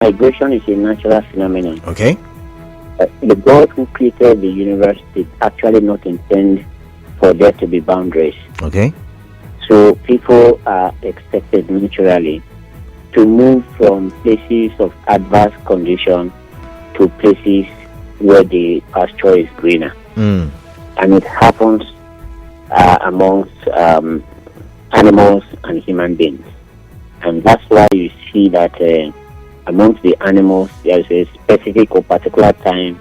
Migration is a natural phenomenon. Okay. The God who created the universe did actually not intend for there to be boundaries. Okay. So people are expected naturally to move from places of adverse condition to places where the pasture is greener. Mm. And it happens amongst animals and human beings. And that's why you see that amongst the animals, there is a specific or particular time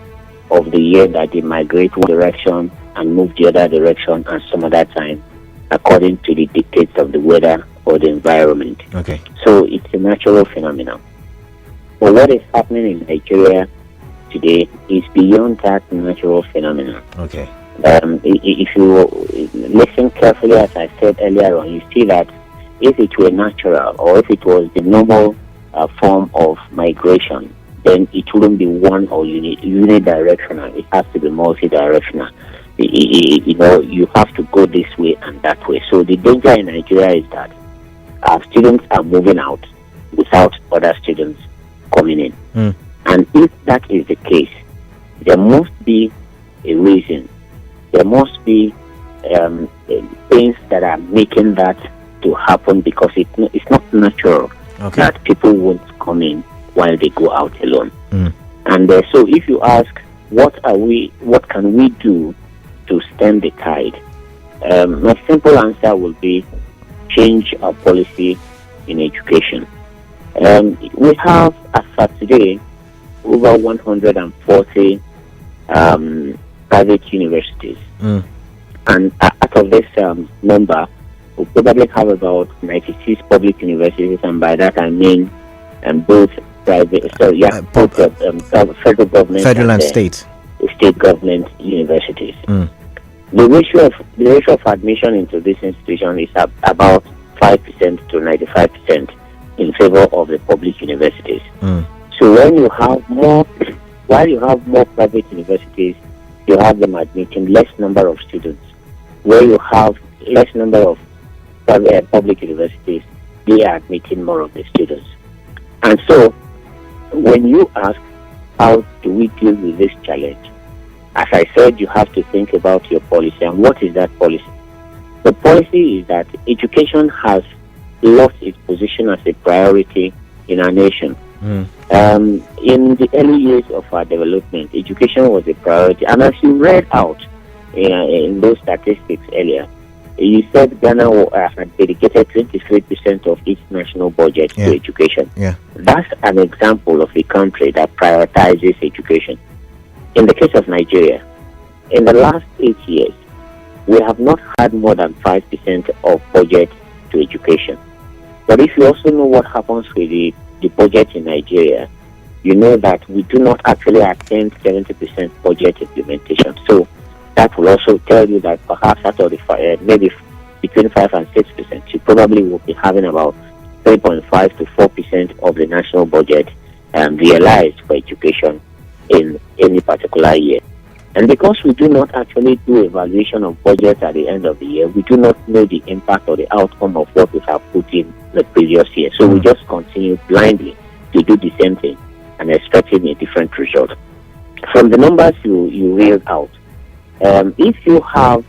of the year that they migrate one direction and move the other direction, and some other time according to the dictates of the weather or the environment. Okay. So it's a natural phenomenon. But what is happening in Nigeria today is beyond that natural phenomenon. Okay. If you listen carefully, as I said earlier on, you see that if it were natural or if it was the normal form of migration, then it wouldn't be one or unidirectional. It has to be multi-directional. You have to go this way and that way. So the danger in Nigeria is that our students are moving out without other students coming in. Mm. And if that is the case, there must be a reason. There must be things that are making that to happen, because it's not natural that people won't come in while they go out alone. Mm. And so if you ask, what can we do to stem the tide? My simple answer will be change our policy in education. We have, as of today, over 140 private universities. Mm. And out of this number, we'll probably have about 96 public universities, and by that I mean both private, federal government, federal and state government universities. Mm. The ratio of admission into this institution is about 5% to 95% in favor of the public universities. Mm. So while you have more private universities, you have them admitting less number of students. Where you have less number of public universities, they are admitting more of the students. And so, when you ask, how do we deal with this challenge? As I said, you have to think about your policy. And what is that policy? The policy is that education has lost its position as a priority in our nation. Mm. In the early years of our development, education was a priority. And as you read out in those statistics earlier, you said Ghana had dedicated 23% of its national budget to education. Yeah. That's an example of a country that prioritizes education. In the case of Nigeria, in the last 8 years, we have not had more than 5% of budget to education. But if you also know what happens with the budget in Nigeria, you know that we do not actually attain 70% budget implementation. So that will also tell you that perhaps out of the maybe between 5 and 6%, you probably will be having about 3.5 to 4% of the national budget realized for education in any particular year. And because we do not actually do evaluation of budget at the end of the year, we do not know the impact or the outcome of what we have put in the previous year. So we just continue blindly to do the same thing and expecting a different result. From the numbers you read out, if you have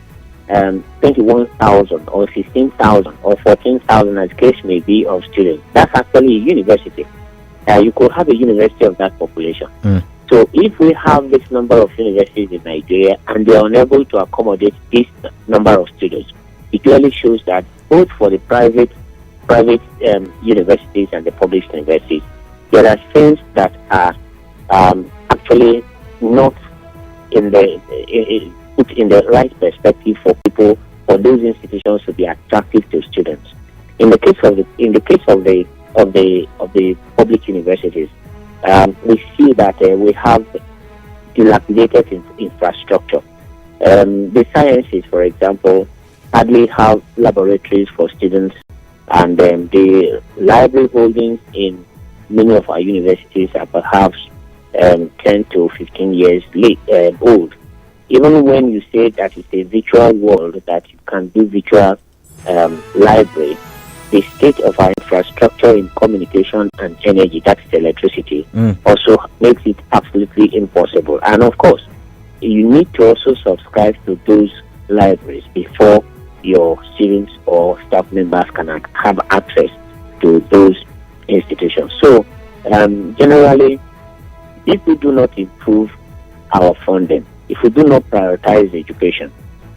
21,000 or 16,000 or 14,000, as the case may be, of students, that's actually a university. You could have a university of that population. Mm. So if we have this number of universities in Nigeria and they are unable to accommodate this number of students, it clearly shows that both for the private universities and the public universities, there are things that are actually not put in the right perspective for people, for those institutions to be attractive to students. In the case of the public universities, we see that we have dilapidated infrastructure. The sciences, for example, hardly have laboratories for students, and the library holdings in many of our universities are perhaps 10 to 15 years old. Even when you say that it's a virtual world, that you can do virtual library, the state of our infrastructure in communication and energy, that is electricity, also makes it absolutely impossible. And of course, you need to also subscribe to those libraries before your students or staff members can have access to those institutions. So generally, if we do not improve our funding, if we do not prioritize education,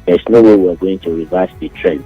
there's no way we're going to reverse the trend.